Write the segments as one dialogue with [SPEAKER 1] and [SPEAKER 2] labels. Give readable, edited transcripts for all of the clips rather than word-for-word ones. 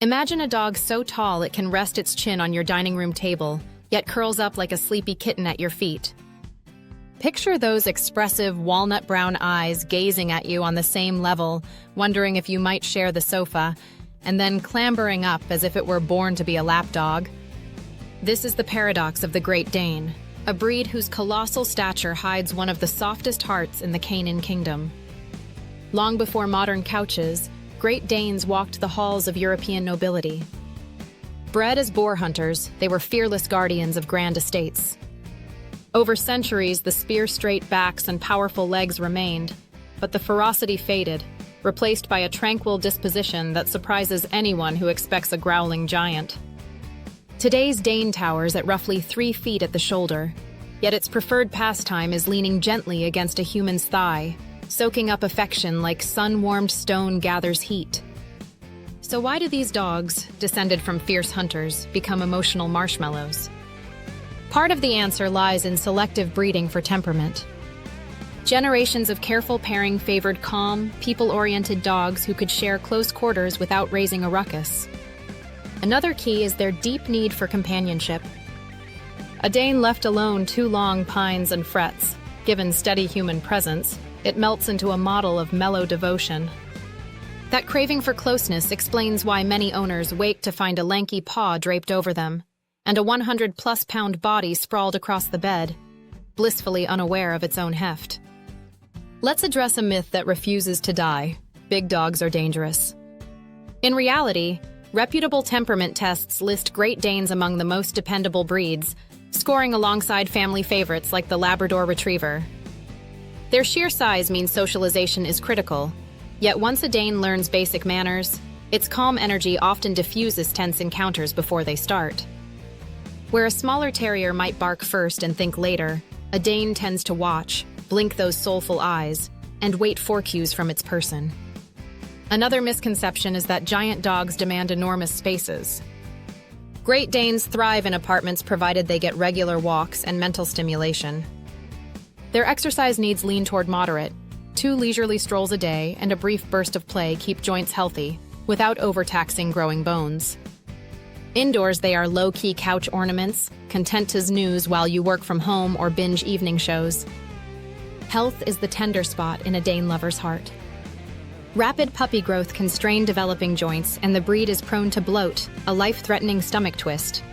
[SPEAKER 1] Imagine a dog so tall it can rest its chin on your dining room table, yet curls up like a sleepy kitten at your feet. Picture those expressive walnut-brown eyes gazing at you on the same level, wondering if you might share the sofa, and then clambering up as if it were born to be a lapdog. This is the paradox of the Great Dane, a breed whose colossal stature hides one of the softest hearts in the canine kingdom. Long before modern couches, Great Danes walked the halls of European nobility. Bred as boar hunters, they were fearless guardians of grand estates. Over centuries, the spear-straight backs and powerful legs remained, but the ferocity faded, replaced by a tranquil disposition that surprises anyone who expects a growling giant. Today's Dane towers at roughly 3 feet at the shoulder, yet its preferred pastime is leaning gently against a human's thigh, soaking up affection like sun-warmed stone gathers heat. So why do these dogs, descended from fierce hunters, become emotional marshmallows? Part of the answer lies in selective breeding for temperament. Generations of careful pairing favored calm, people-oriented dogs who could share close quarters without raising a ruckus. Another key is their deep need for companionship. A Dane left alone too long pines and frets. Given steady human presence, it melts into a model of mellow devotion. That craving for closeness explains why many owners wake to find a lanky paw draped over them, and a 100-plus-pound body sprawled across the bed, blissfully unaware of its own heft. Let's address a myth that refuses to die: big dogs are dangerous. In reality, reputable temperament tests list Great Danes among the most dependable breeds, scoring alongside family favorites like the Labrador Retriever. Their sheer size means socialization is critical, yet once a Dane learns basic manners, its calm energy often diffuses tense encounters before they start. Where a smaller terrier might bark first and think later, a Dane tends to watch, blink those soulful eyes, and wait for cues from its person. Another misconception is that giant dogs demand enormous spaces. Great Danes thrive in apartments provided they get regular walks and mental stimulation. Their exercise needs lean toward moderate. 2 leisurely strolls a day and a brief burst of play keep joints healthy, without overtaxing growing bones. Indoors, they are low-key couch ornaments, content to snooze while you work from home or binge evening shows. Health is the tender spot in a Dane lover's heart. Rapid puppy growth can strain developing joints, and the breed is prone to bloat, a life-threatening stomach twist.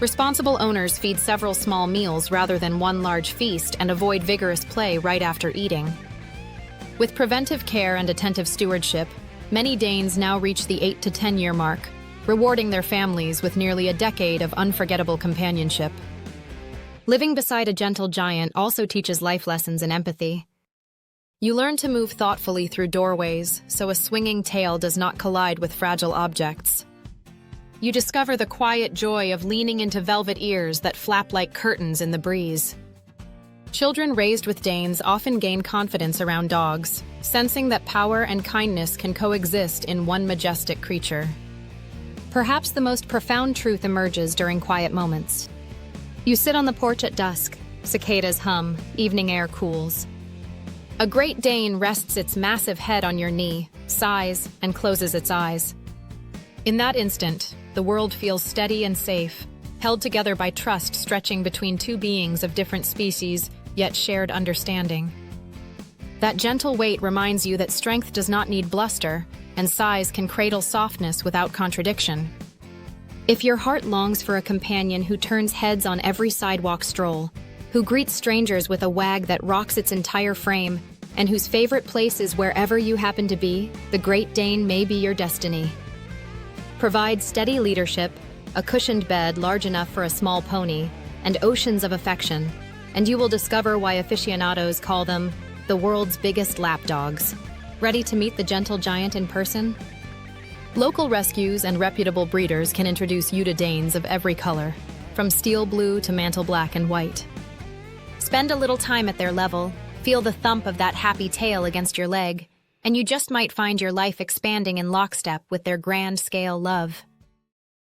[SPEAKER 1] Responsible owners feed several small meals rather than one large feast and avoid vigorous play right after eating. With preventive care and attentive stewardship, many Danes now reach the 8 to 10-year mark, rewarding their families with nearly a decade of unforgettable companionship. Living beside a gentle giant also teaches life lessons in empathy. You learn to move thoughtfully through doorways so a swinging tail does not collide with fragile objects. You discover the quiet joy of leaning into velvet ears that flap like curtains in the breeze. Children raised with Danes often gain confidence around dogs, sensing that power and kindness can coexist in one majestic creature. Perhaps the most profound truth emerges during quiet moments. You sit on the porch at dusk, cicadas hum, evening air cools. A Great Dane rests its massive head on your knee, sighs, and closes its eyes. In that instant, the world feels steady and safe, held together by trust stretching between 2 beings of different species, yet shared understanding. That gentle weight reminds you that strength does not need bluster, and size can cradle softness without contradiction. If your heart longs for a companion who turns heads on every sidewalk stroll, who greets strangers with a wag that rocks its entire frame, and whose favorite place is wherever you happen to be, the Great Dane may be your destiny. Provide steady leadership, a cushioned bed large enough for a small pony, and oceans of affection, and you will discover why aficionados call them the world's biggest lapdogs. Ready to meet the gentle giant in person? Local rescues and reputable breeders can introduce you to Danes of every color, from steel blue to mantle black and white. Spend a little time at their level, feel the thump of that happy tail against your leg, and you just might find your life expanding in lockstep with their grand-scale love.